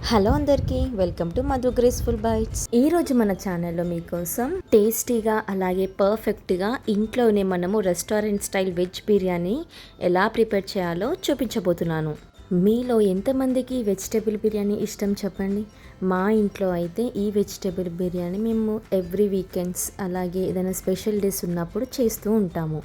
Hello అందరికీ welcome to Madhu graceful bytes. ఈరోజు మన ఛానల్లో మీకోసం టేస్టీగా అలాగే పర్ఫెక్ట్గా ఇంట్లోనే మనము రెస్టారెంట్ స్టైల్ వెజ్ బిర్యానీ ఎలా ప్రిపేర్ చేయాలో చూపించబోతున్నాను. మీలో ఎంతమందికి వెజిటేబుల్ బిర్యానీ ఇష్టం చెప్పండి. మా ఇంట్లో అయితే ఈ వెజిటేబుల్ బిర్యానీ మేము ఎవ్రీ వీకెండ్స్ అలాగే ఏదైనా స్పెషల్ డేస్ ఉన్నప్పుడు చేస్తూ ఉంటాము.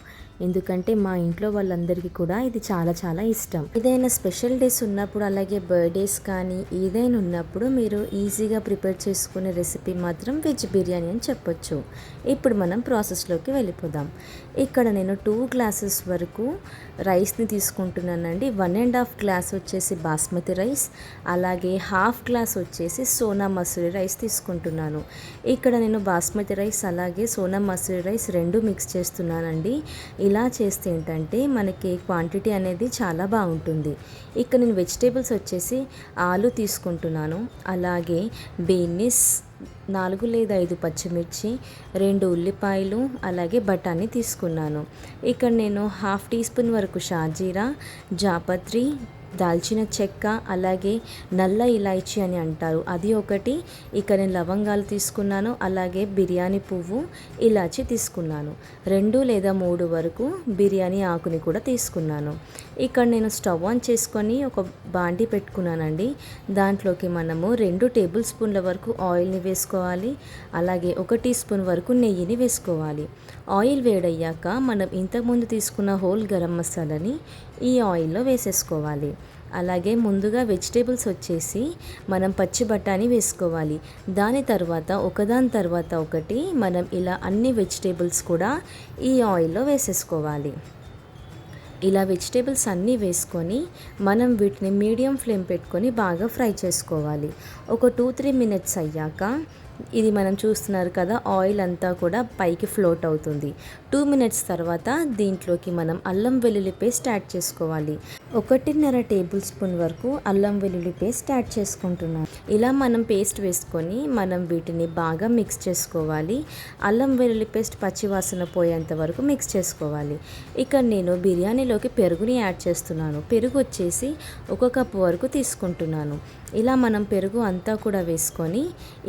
ఎందుకంటే మా ఇంట్లో వాళ్ళందరికీ కూడా ఇది చాలా చాలా ఇష్టం. ఏదైనా స్పెషల్ డేస్ ఉన్నప్పుడు అలాగే బర్త్డేస్ కానీ ఏదైనా ఉన్నప్పుడు మీరు ఈజీగా ప్రిపేర్ చేసుకునే రెసిపీ మాత్రం వెజ్ బిర్యానీ అని చెప్పొచ్చు. ఇప్పుడు మనం ప్రాసెస్లోకి వెళ్ళిపోదాం. ఇక్కడ నేను 2 గ్లాసెస్ వరకు రైస్ని తీసుకుంటున్నానండి. 1.5 గ్లాస్ వచ్చేసి బాస్మతి రైస్, అలాగే 1/2 గ్లాస్ వచ్చేసి సోనా మసూరి రైస్ తీసుకుంటున్నాను. ఇక్కడ నేను బాస్మతి రైస్ అలాగే సోనా మసూరి రైస్ రెండు మిక్స్ చేస్తున్నానండి. ఇలా చేస్తే ఏంటంటే మనకి క్వాంటిటీ అనేది చాలా బాగుంటుంది. ఇక్కడ నేను వెజిటేబుల్స్ వచ్చేసి ఆలు తీసుకుంటున్నాను, అలాగే బీన్స్ 4 లేదా 5 పచ్చిమిర్చి, 2 ఉల్లిపాయలు, అలాగే బఠానీ తీసుకున్నాను. ఇక్కడ నేను 1/2 టీ స్పూన్ వరకు షాజీరా, జాపత్రి, దాల్చిన చెక్క, అలాగే నల్ల ఇలాయచీ అని అంటారు అది ఒకటి. ఇక్కడ నేను లవంగాలు తీసుకున్నాను, అలాగే బిర్యానీ పువ్వు, ఇలాచీ తీసుకున్నాను. 2 లేదా 3 వరకు బిర్యానీ ఆకుని కూడా తీసుకున్నాను. ఇక్కడ నేను స్టవ్ ఆన్ చేసుకొని ఒక బాండి పెట్టుకున్నానండి. దాంట్లోకి మనము 2 టేబుల్ స్పూన్ల వరకు ఆయిల్ని వేసుకోవాలి, అలాగే 1 టీ స్పూన్ వరకు నెయ్యిని వేసుకోవాలి. ఆయిల్ వేడయ్యాక మనం ఇంతకుముందు తీసుకున్న హోల్ గరం మసాలాని ఈ ఆయిల్లో వేసేసుకోవాలి. అలాగే ముందుగా వెజిటేబుల్స్ వచ్చేసి మనం పచ్చి బఠానీ వేసుకోవాలి. దాని తర్వాత ఒకదాని తర్వాత ఒకటి మనం ఇలా అన్ని వెజిటేబుల్స్ కూడా ఈ ఆయిల్లో వేసేసుకోవాలి. ఇలా వెజిటేబుల్స్ అన్నీ వేసుకొని మనం వీటిని మీడియం ఫ్లేమ్ పెట్టుకొని బాగా ఫ్రై చేసుకోవాలి. ఒక 2-3 మినిట్స్ అయ్యాక ఇది మనం చూస్తున్నారు కదా, ఆయిల్ అంతా కూడా పైకి ఫ్లోట్ అవుతుంది. 2 మినిట్స్ తర్వాత దీంట్లోకి మనం అల్లం వెల్లుల్లి పేస్ట్ యాడ్ చేసుకోవాలి. 1.5 టేబుల్ స్పూన్ వరకు అల్లం వెల్లుల్లి పేస్ట్ యాడ్ చేసుకుంటున్నాం. ఇలా మనం పేస్ట్ వేసుకొని మనం వీటిని బాగా మిక్స్ చేసుకోవాలి. అల్లం వెల్లుల్లి పేస్ట్ పచ్చివాసన పోయేంత వరకు మిక్స్ చేసుకోవాలి. ఇక్కడ నేను బిర్యానీలోకి పెరుగుని యాడ్ చేస్తున్నాను. పెరుగు వచ్చేసి 1 కప్పు వరకు తీసుకుంటున్నాను. ఇలా మనం పెరుగు అంతా కూడా వేసుకొని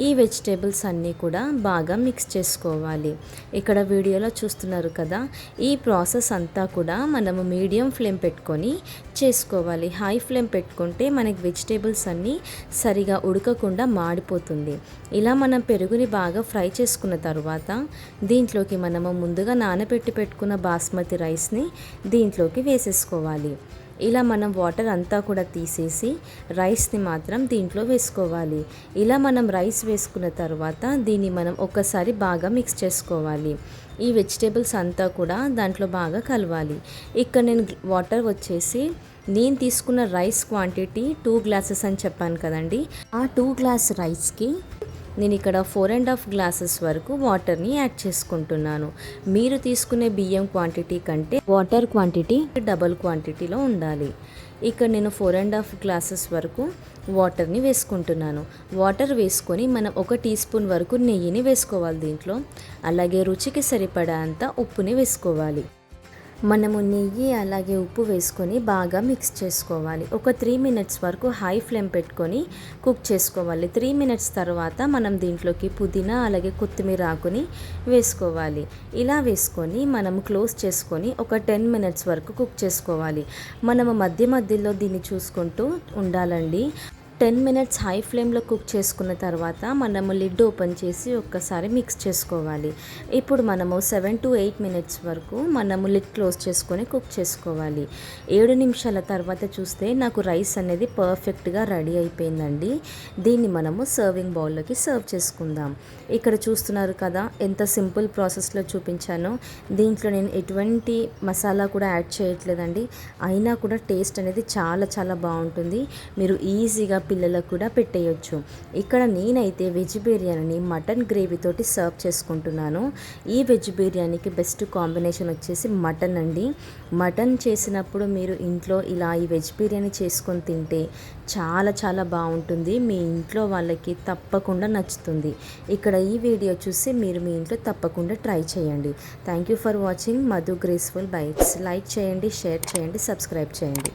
ఈ వెజిటేబుల్స్ అన్నీ కూడా బాగా మిక్స్ చేసుకోవాలి. ఇక్కడ వీడియోలో చూస్తున్నారు కదా, ఈ ప్రాసెస్ అంతా కూడా మనము మీడియం ఫ్లేమ్ పెట్టుకొని చేసుకోవాలి. హై ఫ్లేమ్ పెట్టుకుంటే మనకి వెజిటేబుల్స్ అన్నీ సరిగా ఉడకకుండా మాడిపోతుంది. ఇలా మనం పెరుగుని బాగా ఫ్రై చేసుకున్న తర్వాత దీంట్లోకి మనము ముందుగా నానబెట్టి పెట్టుకున్న బాస్మతి రైస్ని దీంట్లోకి వేసేసుకోవాలి. ఇలా మనం వాటర్ అంతా కూడా తీసేసి రైస్ని మాత్రం దీంట్లో వేసుకోవాలి. ఇలా మనం రైస్ వేసుకున్న తర్వాత దీన్ని మనం ఒక్కసారి బాగా మిక్స్ చేసుకోవాలి. ఈ వెజిటేబుల్స్ అంతా కూడా దాంట్లో బాగా కలవాలి. ఇక్కడ నేను వాటర్ వచ్చేసి నేను తీసుకున్న రైస్ క్వాంటిటీ 2 గ్లాసెస్ అని చెప్పాను కదండి. ఆ 2 గ్లాస్ రైస్కి నేను ఇక్కడ 4.5 గ్లాసెస్ వరకు వాటర్ని యాడ్ చేసుకుంటున్నాను. మీరు తీసుకునే బియ్యం క్వాంటిటీ కంటే వాటర్ క్వాంటిటీ డబల్ క్వాంటిటీలో ఉండాలి. ఇక్కడ నేను 4.5 గ్లాసెస్ వరకు వాటర్ని వేసుకుంటున్నాను. వాటర్ వేసుకొని మనం 1 టీ స్పూన్ వరకు నెయ్యిని వేసుకోవాలి దీంట్లో. అలాగే రుచికి సరిపడా అంత ఉప్పుని వేసుకోవాలి. మనము నెయ్యి అలాగే ఉప్పు వేసుకొని బాగా మిక్స్ చేసుకోవాలి. ఒక 3 మినిట్స్ వరకు హై ఫ్లేమ్ పెట్టుకొని కుక్ చేసుకోవాలి. 3 మినిట్స్ తర్వాత మనం దీంట్లోకి పుదీనా అలాగే కొత్తిమీర ఆకుని వేసుకోవాలి. ఇలా వేసుకొని మనం క్లోజ్ చేసుకొని ఒక 10 మినిట్స్ వరకు కుక్ చేసుకోవాలి. మనము మధ్య మధ్యలో దీన్ని చూసుకుంటూ ఉండాలండి. 10 మినిట్స్ హై ఫ్లేమ్లో కుక్ చేసుకున్న తర్వాత మనము లిడ్ ఓపెన్ చేసి ఒక్కసారి మిక్స్ చేసుకోవాలి. ఇప్పుడు మనము 7 to 8 మినిట్స్ వరకు మనము లిడ్ క్లోజ్ చేసుకొని కుక్ చేసుకోవాలి. 7 నిమిషాల తర్వాత చూస్తే నాకు రైస్ అనేది పర్ఫెక్ట్గా రెడీ అయిపోయిందండి. దీన్ని మనము సర్వింగ్ బౌల్లోకి సర్వ్ చేసుకుందాం. ఇక్కడ చూస్తున్నారు కదా ఎంత సింపుల్ ప్రాసెస్లో చూపించానో. దీంట్లో నేను ఎటువంటి మసాలా కూడా యాడ్ చేయట్లేదండి. అయినా కూడా టేస్ట్ అనేది చాలా చాలా బాగుంటుంది. మీరు ఈజీగా పిల్లలకు కూడా పెట్టేయచ్చు. ఇక్కడ నేనైతే వెజ్ బిర్యానీని మటన్ గ్రేవీతోటి సర్వ్ చేసుకుంటున్నాను. ఈ వెజ్ బిర్యానీకి బెస్ట్ కాంబినేషన్ వచ్చేసి మటన్ అండి. మటన్ చేసినప్పుడు మీరు ఇంట్లో ఇలా ఈ వెజ్ బిర్యానీ చేసుకొని తింటే చాలా చాలా బాగుంటుంది. మీ ఇంట్లో వాళ్ళకి తప్పకుండా నచ్చుతుంది. ఇక్కడ ఈ వీడియో చూసి మీరు మీ ఇంట్లో తప్పకుండా ట్రై చేయండి. Thank you for watching Madhu graceful bytes. Like చేయండి, షేర్ చేయండి, సబ్స్క్రైబ్ చేయండి.